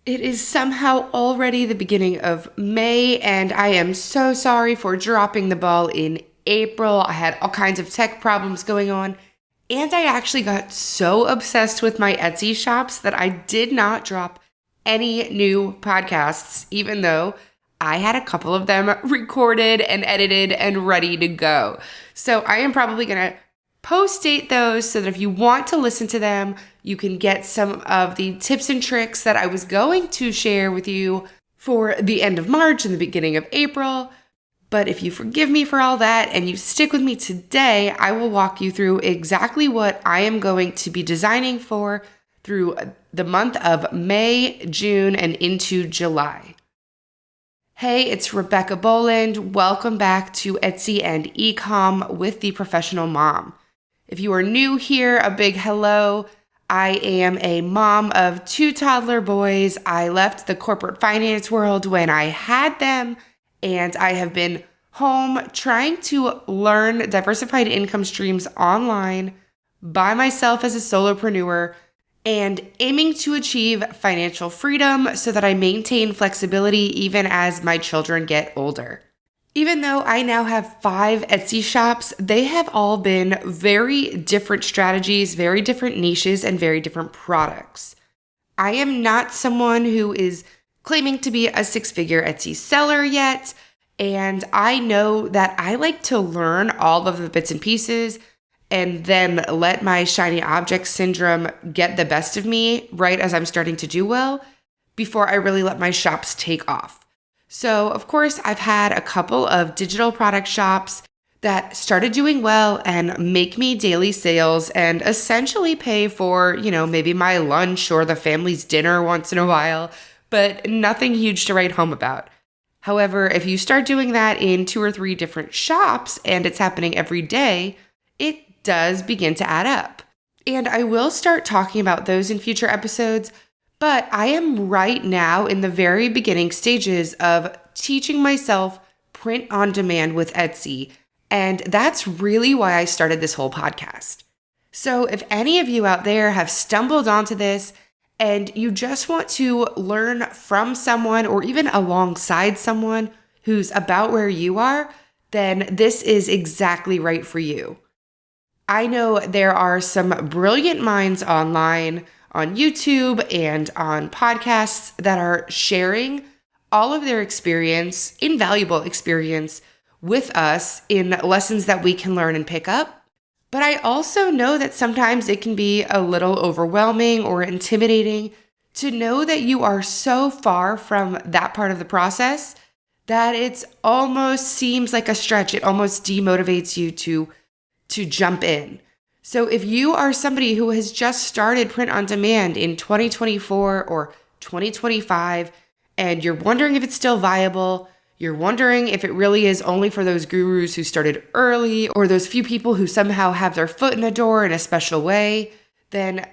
It is somehow already the beginning of May, and I am so sorry for dropping the ball in April. I had all kinds of tech problems going on, and I actually got so obsessed with my Etsy shops that I did not drop any new podcasts, even though I had a couple of them recorded and edited and ready to go. So I am probably going to post-date those so that if you want to listen to them, you can get some of the tips and tricks that I was going to share with you for the end of March and the beginning of April. But if you forgive me for all that and you stick with me today, I will walk you through exactly what I am going to be designing for through the month of May, June, and into July. Hey, it's Rebecca Boland. Welcome back to Etsy and Ecom with the Professional Mom. If you are new here, a big hello. I am a mom of 2 toddler boys. I left the corporate finance world when I had them, and I have been home trying to learn diversified income streams online by myself as a solopreneur and aiming to achieve financial freedom so that I maintain flexibility even as my children get older. Even though I now have 5 Etsy shops, they have all been very different strategies, very different niches, and very different products. I am not someone who is claiming to be a 6-figure Etsy seller yet, and I know that I like to learn all of the bits and pieces and then let my shiny object syndrome get the best of me right as I'm starting to do well before I really let my shops take off. So, of course, I've had a couple of digital product shops that started doing well and make me daily sales and essentially pay for, maybe my lunch or the family's dinner once in a while, but nothing huge to write home about. However, if you start doing that in 2 or 3 different shops and it's happening every day, it does begin to add up. And I will start talking about those in future episodes. But I am right now in the very beginning stages of teaching myself print on demand with Etsy. And that's really why I started this whole podcast. So if any of you out there have stumbled onto this and you just want to learn from someone or even alongside someone who's about where you are, then this is exactly right for you. I know there are some brilliant minds online on YouTube and on podcasts that are sharing all of their experience, invaluable experience with us in lessons that we can learn and pick up. But I also know that sometimes it can be a little overwhelming or intimidating to know that you are so far from that part of the process that it almost seems like a stretch. It almost demotivates you to jump in. So if you are somebody who has just started print on demand in 2024 or 2025, and you're wondering if it's still viable, you're wondering if it really is only for those gurus who started early or those few people who somehow have their foot in a door in a special way, then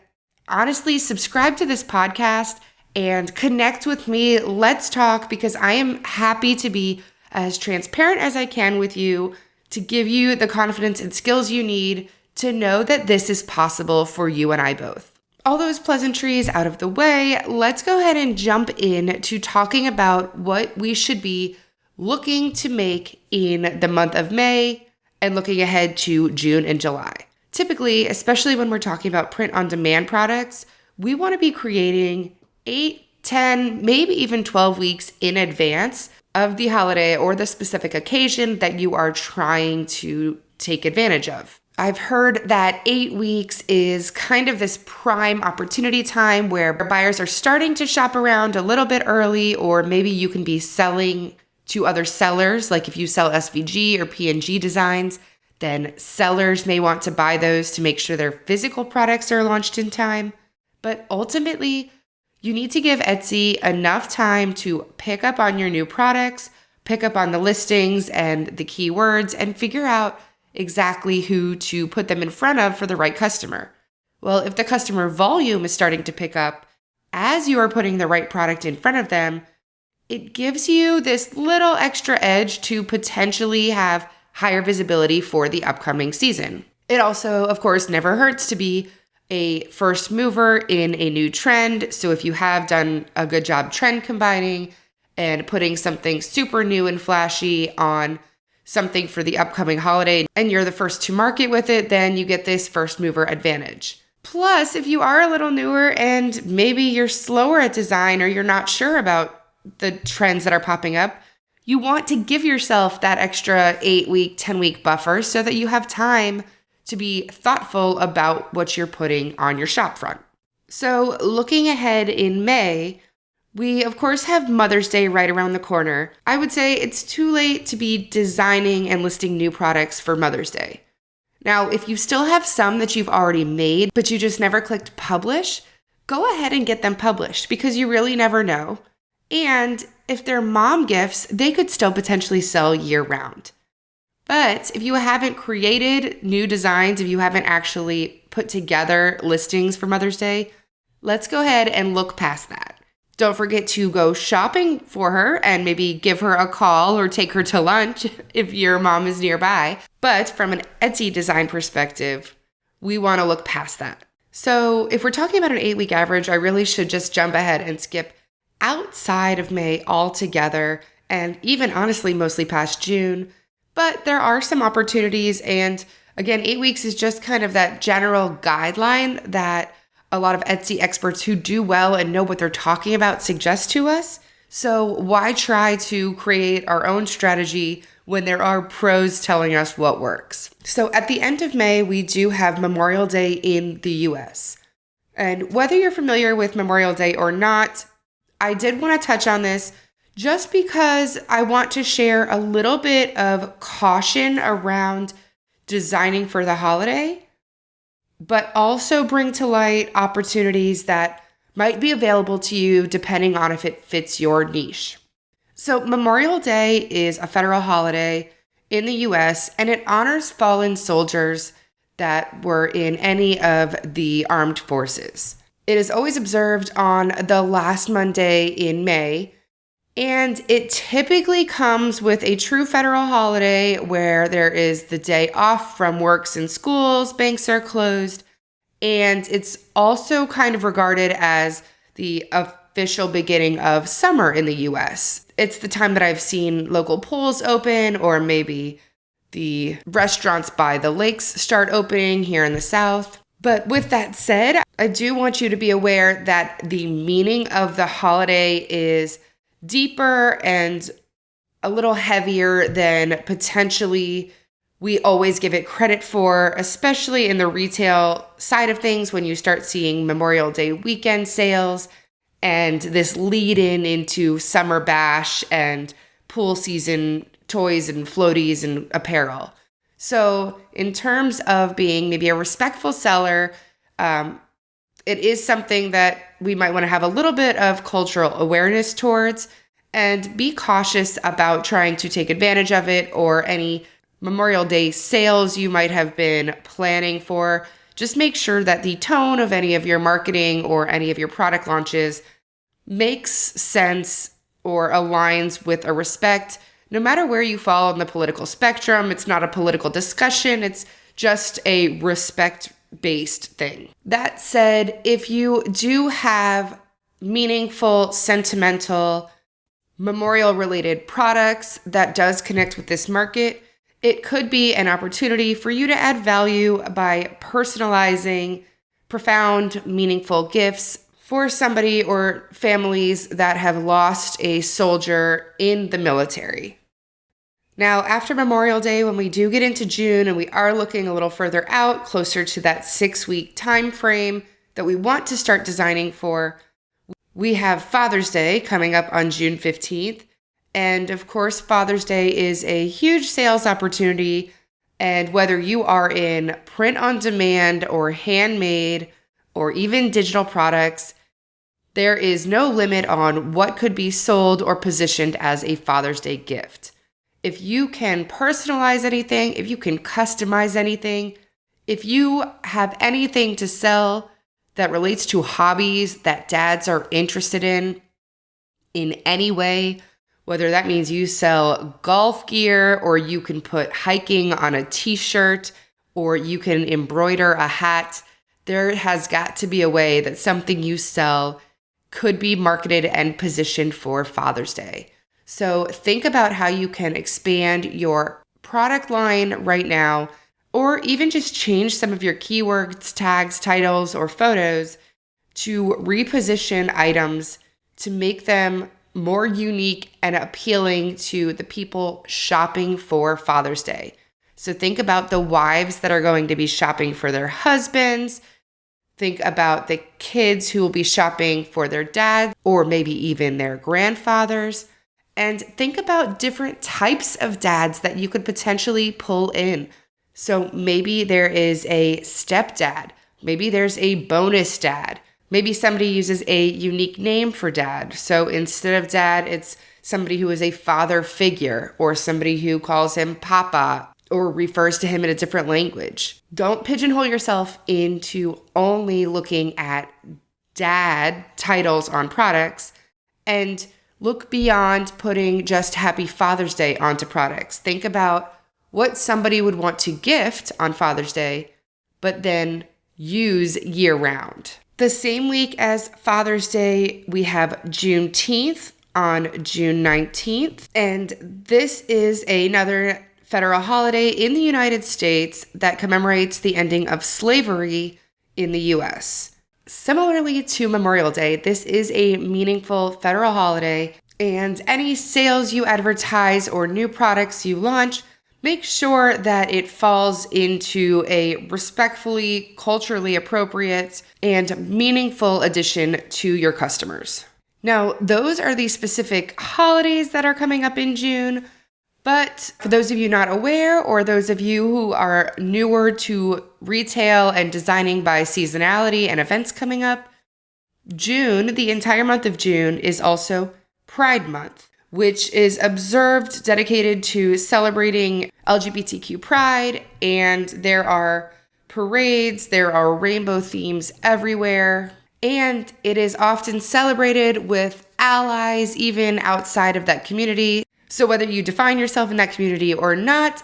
honestly, subscribe to this podcast and connect with me. Let's talk, because I am happy to be as transparent as I can with you to give you the confidence and skills you need to know that this is possible for you and I both. All those pleasantries out of the way, let's go ahead and jump in to talking about what we should be looking to make in the month of May and looking ahead to June and July. Typically, especially when we're talking about print-on-demand products, we want to be creating 8, 10, maybe even 12 weeks in advance of the holiday or the specific occasion that you are trying to take advantage of. I've heard that 8 weeks is kind of this prime opportunity time where buyers are starting to shop around a little bit early, or maybe you can be selling to other sellers. Like if you sell SVG or PNG designs, then sellers may want to buy those to make sure their physical products are launched in time. But ultimately, you need to give Etsy enough time to pick up on your new products, pick up on the listings and the keywords, and figure out exactly who to put them in front of for the right customer. Well, if the customer volume is starting to pick up as you are putting the right product in front of them, it gives you this little extra edge to potentially have higher visibility for the upcoming season. It also, of course, never hurts to be a first mover in a new trend. So if you have done a good job trend combining and putting something super new and flashy on something for the upcoming holiday, and you're the first to market with it, then you get this first mover advantage. Plus, if you are a little newer and maybe you're slower at design or you're not sure about the trends that are popping up, you want to give yourself that extra 8-week, 10-week buffer so that you have time to be thoughtful about what you're putting on your shop front. So looking ahead in May, we of course have Mother's Day right around the corner. I would say it's too late to be designing and listing new products for Mother's Day. Now, if you still have some that you've already made, but you just never clicked publish, go ahead and get them published because you really never know. And if they're mom gifts, they could still potentially sell year round. But if you haven't created new designs, if you haven't actually put together listings for Mother's Day, let's go ahead and look past that. Don't forget to go shopping for her and maybe give her a call or take her to lunch if your mom is nearby. But from an Etsy design perspective, we want to look past that. So if we're talking about an 8-week average, I really should just jump ahead and skip outside of May altogether, and even honestly mostly past June. But there are some opportunities, and again, 8 weeks is just kind of that general guideline that a lot of Etsy experts who do well and know what they're talking about suggest to us. So why try to create our own strategy when there are pros telling us what works? So at the end of May, we do have Memorial Day in the US. And whether you're familiar with Memorial Day or not, I did want to touch on this just because I want to share a little bit of caution around designing for the holiday, but also bring to light opportunities that might be available to you depending on if it fits your niche. So Memorial Day is a federal holiday in the US, and it honors fallen soldiers that were in any of the armed forces. It is always observed on the last Monday in May, and it typically comes with a true federal holiday where there is the day off from works and schools, banks are closed, and it's also kind of regarded as the official beginning of summer in the US. It's the time that I've seen local pools open, or maybe the restaurants by the lakes start opening here in the South. But with that said, I do want you to be aware that the meaning of the holiday is deeper and a little heavier than potentially we always give it credit for, especially in the retail side of things when you start seeing Memorial Day weekend sales and this lead into summer bash and pool season toys and floaties and apparel. So in terms of being maybe a respectful seller, it is something that we might want to have a little bit of cultural awareness towards, and be cautious about trying to take advantage of it or any Memorial Day sales you might have been planning for. Just make sure that the tone of any of your marketing or any of your product launches makes sense or aligns with a respect. No matter where you fall on the political spectrum, it's not a political discussion, it's just a respect-based thing. That said, if you do have meaningful, sentimental, memorial-related products that does connect with this market, it could be an opportunity for you to add value by personalizing profound, meaningful gifts for somebody or families that have lost a soldier in the military. Now, after Memorial Day, when we do get into June and we are looking a little further out, closer to that 6-week time frame that we want to start designing for, we have Father's Day coming up on June 15th. And of course, Father's Day is a huge sales opportunity. And whether you are in print on demand or handmade or even digital products, there is no limit on what could be sold or positioned as a Father's Day gift. If you can personalize anything, if you can customize anything, if you have anything to sell that relates to hobbies that dads are interested in any way, whether that means you sell golf gear or you can put hiking on a t-shirt or you can embroider a hat there has got to be a way that something you sell could be marketed and positioned for Father's Day. So think about how you can expand your product line right now, or even just change some of your keywords, tags, titles, or photos to reposition items to make them more unique and appealing to the people shopping for Father's Day. So think about the wives that are going to be shopping for their husbands. Think about the kids who will be shopping for their dads or maybe even their grandfathers. And think about different types of dads that you could potentially pull in. So maybe there is a stepdad. Maybe there's a bonus dad. Maybe somebody uses a unique name for dad. So instead of dad, it's somebody who is a father figure, or somebody who calls him papa or refers to him in a different language. Don't pigeonhole yourself into only looking at dad titles on products, and look beyond putting just Happy Father's Day onto products. Think about what somebody would want to gift on Father's Day, but then use year round. The same week as Father's Day, we have Juneteenth on June 19th, and this is another federal holiday in the United States that commemorates the ending of slavery in the U.S. Similarly to Memorial Day, this is a meaningful federal holiday, and any sales you advertise or new products you launch, make sure that it falls into a respectfully, culturally appropriate, and meaningful addition to your customers. Now, those are the specific holidays that are coming up in June. But for those of you not aware, or those of you who are newer to retail and designing by seasonality and events coming up, June, the entire month of June, is also Pride Month, which is observed, dedicated to celebrating LGBTQ pride, and there are parades, there are rainbow themes everywhere, and it is often celebrated with allies even outside of that community. So whether you define yourself in that community or not,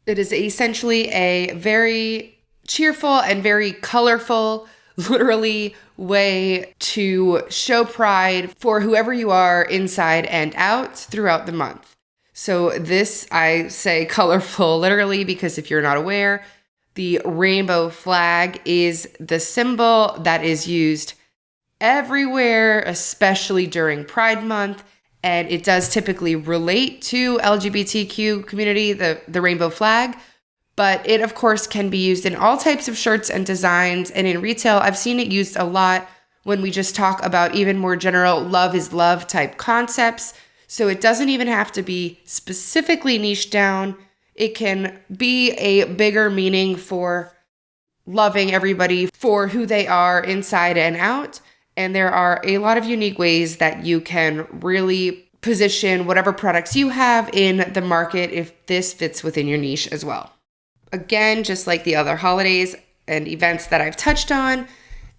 it is essentially a very cheerful and very colorful, literally, way to show pride for whoever you are inside and out throughout the month. So this, I say colorful literally because if you're not aware, the rainbow flag is the symbol that is used everywhere, especially during Pride Month. And it does typically relate to LGBTQ community, the rainbow flag. But it, of course, can be used in all types of shirts and designs. And in retail, I've seen it used a lot when we just talk about even more general love is love type concepts. So it doesn't even have to be specifically niched down. It can be a bigger meaning for loving everybody for who they are inside and out. And there are a lot of unique ways that you can really position whatever products you have in the market if this fits within your niche as well. Again, just like the other holidays and events that I've touched on,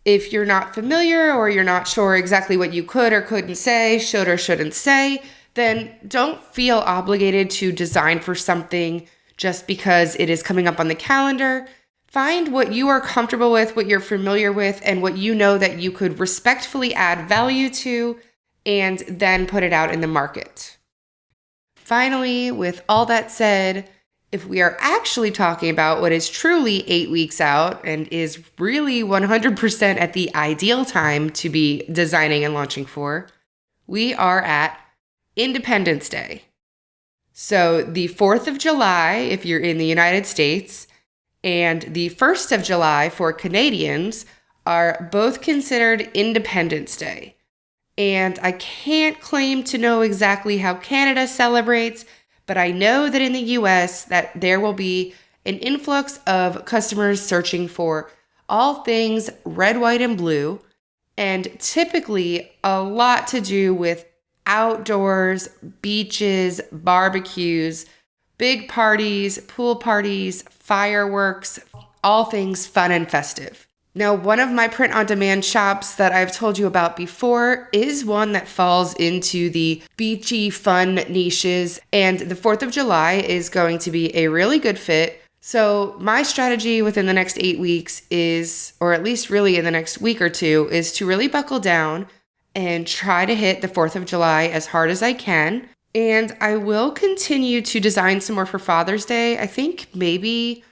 if you're not familiar or you're not sure exactly what you could or couldn't say, should or shouldn't say, then don't feel obligated to design for something just because it is coming up on the calendar. Find what you are comfortable with, what you're familiar with, and what you know that you could respectfully add value to, and then put it out in the market. Finally, with all that said, if we are actually talking about what is truly 8 weeks out and is really 100% at the ideal time to be designing and launching for, we are at Independence Day. So the 4th of July, if you're in the United States, and the 1st of July for Canadians are both considered Independence Day. And I can't claim to know exactly how Canada celebrates, but I know that in the US that there will be an influx of customers searching for all things red, white, and blue, and typically a lot to do with outdoors, beaches, barbecues, big parties, pool parties, fireworks, all things fun and festive. Now, one of my print-on-demand shops that I've told you about before is one that falls into the beachy, fun niches, and the 4th of July is going to be a really good fit. So my strategy within the next 8 weeks is, or at least really in the next week or two, is to really buckle down and try to hit the 4th of July as hard as I can. And I will continue to design some more for Father's Day. I think maybe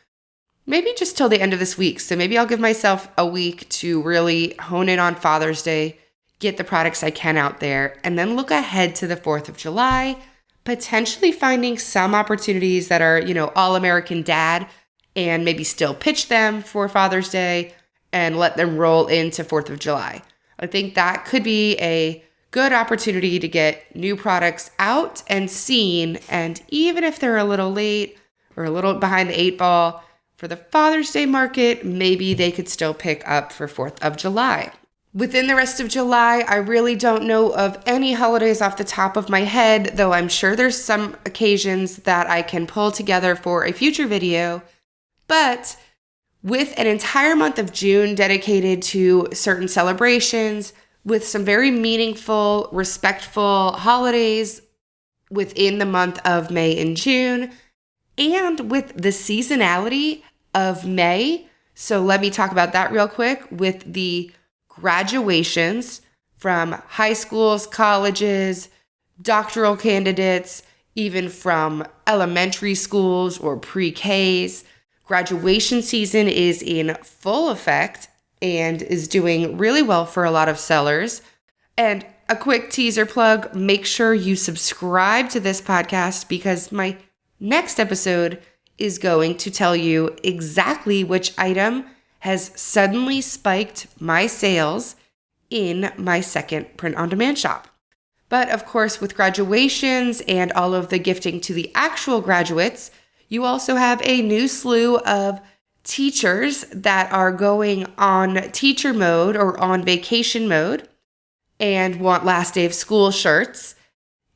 just till the end of this week. So maybe I'll give myself a week to really hone in on Father's Day, get the products I can out there, and then look ahead to the 4th of July, potentially finding some opportunities that are, all-American dad, and maybe still pitch them for Father's Day and let them roll into 4th of July. I think that could be a good opportunity to get new products out and seen, and even if they're a little late or a little behind the 8 ball for the Father's Day market, maybe they could still pick up for 4th of July. Within the rest of July, I really don't know of any holidays off the top of my head, though I'm sure there's some occasions that I can pull together for a future video. But with an entire month of June dedicated to certain celebrations, with some very meaningful, respectful holidays within the month of May and June, and with the seasonality of May. So let me talk about that real quick with the graduations from high schools, colleges, doctoral candidates, even from elementary schools or pre-Ks. Graduation season is in full effect and is doing really well for a lot of sellers. And a quick teaser plug, make sure you subscribe to this podcast because my next episode is going to tell you exactly which item has suddenly spiked my sales in my second print-on-demand shop. But of course, with graduations and all of the gifting to the actual graduates, you also have a new slew of teachers that are going on teacher mode or on vacation mode and want last day of school shirts.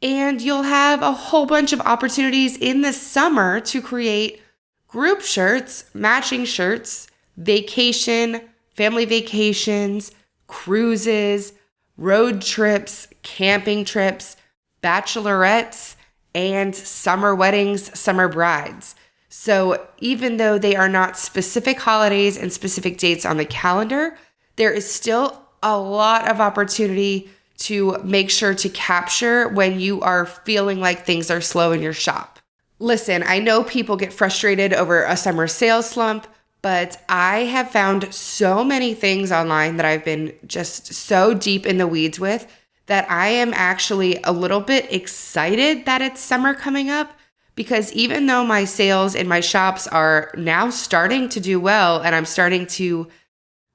And you'll have a whole bunch of opportunities in the summer to create group shirts, matching shirts, vacation, family vacations, cruises, road trips, camping trips, bachelorettes, and summer weddings, summer brides. So even though they are not specific holidays and specific dates on the calendar, there is still a lot of opportunity to make sure to capture when you are feeling like things are slow in your shop. Listen, I know people get frustrated over a summer sales slump, but I have found so many things online that I've been just so deep in the weeds with that I am actually a little bit excited that it's summer coming up, because even though my sales in my shops are now starting to do well and I'm starting to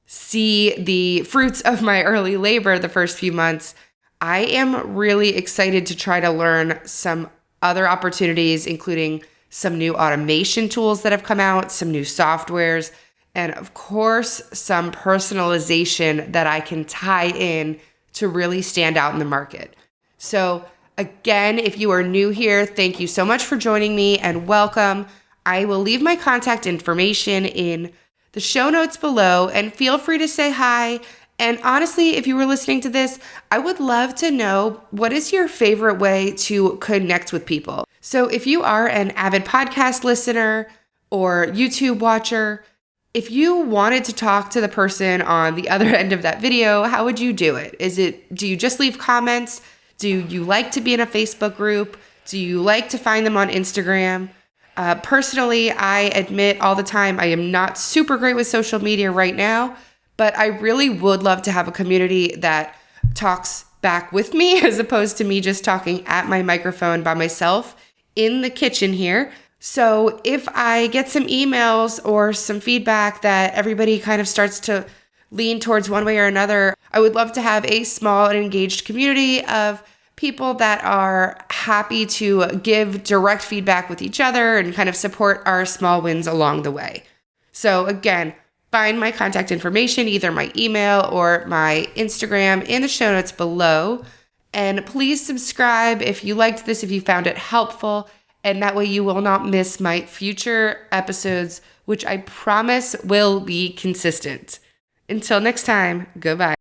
see the fruits of my early labor the first few months, I am really excited to try to learn some other opportunities, including some new automation tools that have come out, some new softwares, and of course, some personalization that I can tie in to really stand out in the market. So again, if you are new here, thank you so much for joining me and welcome. I will leave my contact information in the show notes below and feel free to say hi. And honestly, if you were listening to this, I would love to know what is your favorite way to connect with people. So if you are an avid podcast listener or YouTube watcher, if you wanted to talk to the person on the other end of that video, how would you do it? Do you just leave comments? Do you like to be in a Facebook group? Do you like to find them on Instagram? Personally, I admit all the time I am not super great with social media right now, but I really would love to have a community that talks back with me as opposed to me just talking at my microphone by myself in the kitchen here. So if I get some emails or some feedback that everybody kind of starts to lean towards one way or another, I would love to have a small and engaged community of people that are happy to give direct feedback with each other and kind of support our small wins along the way. So again, find my contact information, either my email or my Instagram in the show notes below. And please subscribe if you liked this, if you found it helpful. And that way you will not miss my future episodes, which I promise will be consistent. Until next time, goodbye.